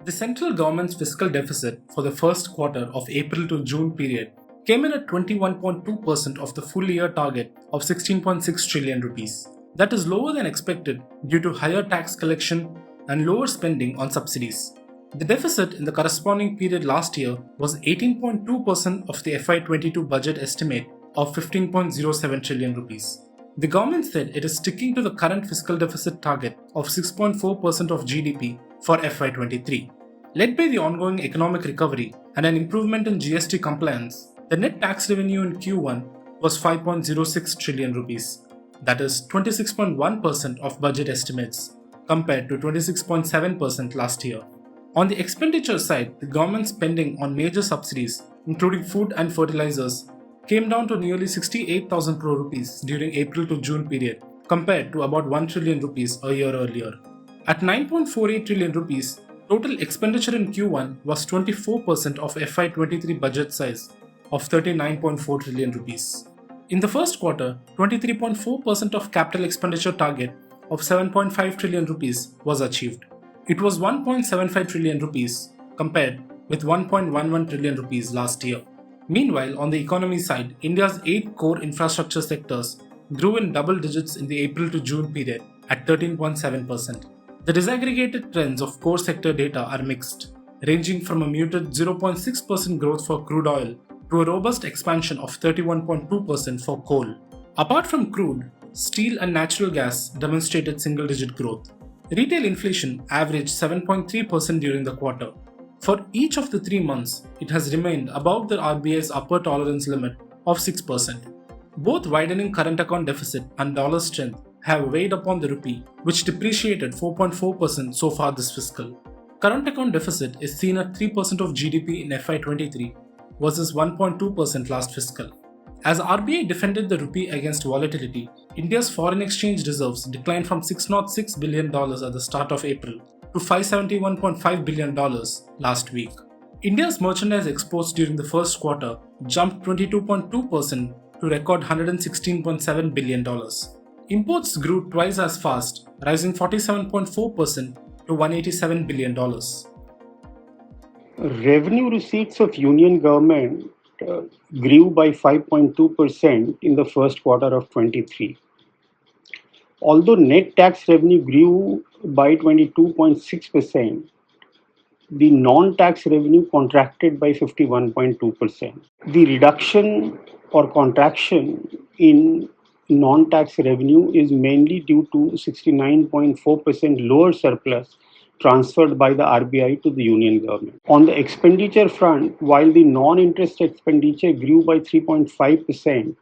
The central government's fiscal deficit for the first quarter of April to June period came in at 21.2% of the full year target of 16.6 trillion rupees. That is lower than expected due to higher tax collection and lower spending on subsidies. The deficit in the corresponding period last year was 18.2% of the FY22 budget estimate of 15.07 trillion rupees. The government said it is sticking to the current fiscal deficit target of 6.4% of GDP for FY23. Led by the ongoing economic recovery and an improvement in GST compliance, the net tax revenue in Q1 was 5.06 trillion rupees. That is 26.1% of budget estimates compared to 26.7% last year. On the expenditure side, the government spending on major subsidies, including food and fertilizers, came down to nearly 68,000 crore rupees during April to June period, compared to about 1 trillion rupees a year earlier. At 9.48 trillion rupees, total expenditure in Q1 was 24% of FY23 budget size of 39.4 trillion rupees. In the first quarter, 23.4% of capital expenditure target of 7.5 trillion rupees was achieved. It was 1.75 trillion rupees compared with 1.11 trillion rupees last year. Meanwhile, on the economy side, India's 8 core infrastructure sectors grew in double digits in the April to June period at 13.7%. The disaggregated trends of core sector data are mixed, ranging from a muted 0.6% growth for crude oil to a robust expansion of 31.2% for coal. Apart from crude, steel and natural gas demonstrated single-digit growth. Retail inflation averaged 7.3% during the quarter. For each of the 3 months, it has remained above the RBI's upper tolerance limit of 6%. Both widening current account deficit and dollar strength have weighed upon the rupee, which depreciated 4.4% so far this fiscal. Current account deficit is seen at 3% of GDP in FY23 versus 1.2% last fiscal. As RBI defended the rupee against volatility, India's foreign exchange reserves declined from $606 billion at the start of April to $571.5 billion last week. India's merchandise exports during the first quarter jumped 22.2% to record $116.7 billion. Imports grew twice as fast, rising 47.4% to $187 billion. Revenue receipts of Union government grew by 5.2% in the first quarter of 23. Although net tax revenue grew by 22.6%, the non-tax revenue contracted by 51.2%. The reduction or contraction in non-tax revenue is mainly due to 69.4% lower surplus transferred by the RBI to the Union government. On the expenditure front, while the non-interest expenditure grew by 3.5%,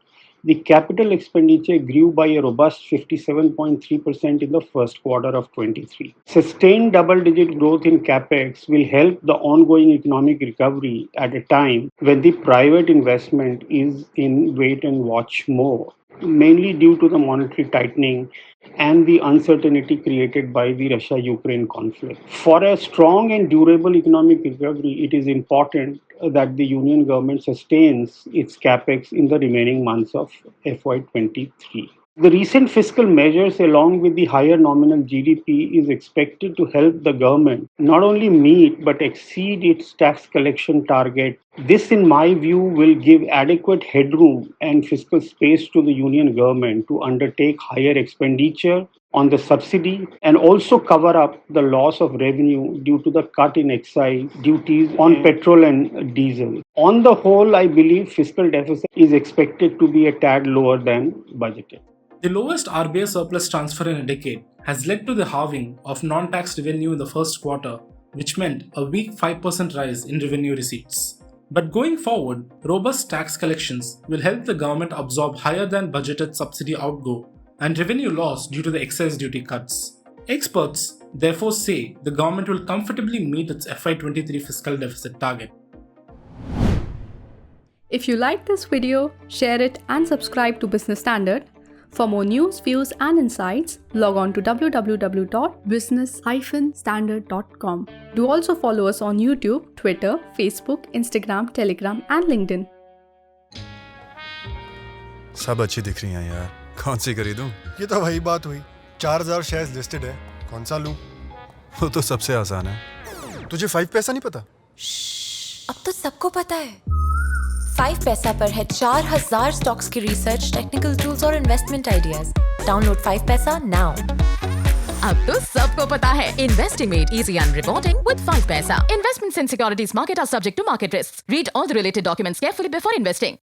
the capital expenditure grew by a robust 57.3% in the first quarter of 23. Sustained double-digit growth in capex will help the ongoing economic recovery at a time when the private investment is in wait-and-watch mode, mainly due to the monetary tightening and the uncertainty created by the Russia-Ukraine conflict. For a strong and durable economic recovery, it is important that the Union government sustains its capex in the remaining months of FY23. The recent fiscal measures, along with the higher nominal GDP, is expected to help the government not only meet but exceed its tax collection target. This, in my view, will give adequate headroom and fiscal space to the Union government to undertake higher expenditure on the subsidy and also cover up the loss of revenue due to the cut in excise duties on petrol and diesel. On the whole, I believe fiscal deficit is expected to be a tad lower than budgeted. The lowest RBI surplus transfer in a decade has led to the halving of non-tax revenue in the first quarter, which meant a weak 5% rise in revenue receipts. But going forward, robust tax collections will help the government absorb higher than budgeted subsidy outgo and revenue loss due to the excise duty cuts. Experts therefore say the government will comfortably meet its FY23 fiscal deficit target. If you like this video, share it and subscribe to Business Standard. For more news, views and insights, log on to www.business-standard.com. Do also follow us on YouTube, Twitter, Facebook, Instagram, Telegram and LinkedIn. सब अच्छी दिख रही हैं यार, कौन सी खरीदूं? ये तो वही बात हुई, 4000 शेयर्स लिस्टेड है, कौन सा लूं? वो तो सबसे आसान है, तुझे 5 पैसा नहीं पता? अब तो सबको पता है। 5 पैसा पर है 4000 स्टॉक्स की रिसर्च, टेक्निकल टूल्स और इन्वेस्टमेंट आइडियाज। डाउनलोड 5 पैसा नाउ। अब तो सबको पता है, investing made easy and rewarding with 5 paisa. Investments in securities market are subject to market risks. Read all the related documents carefully before investing.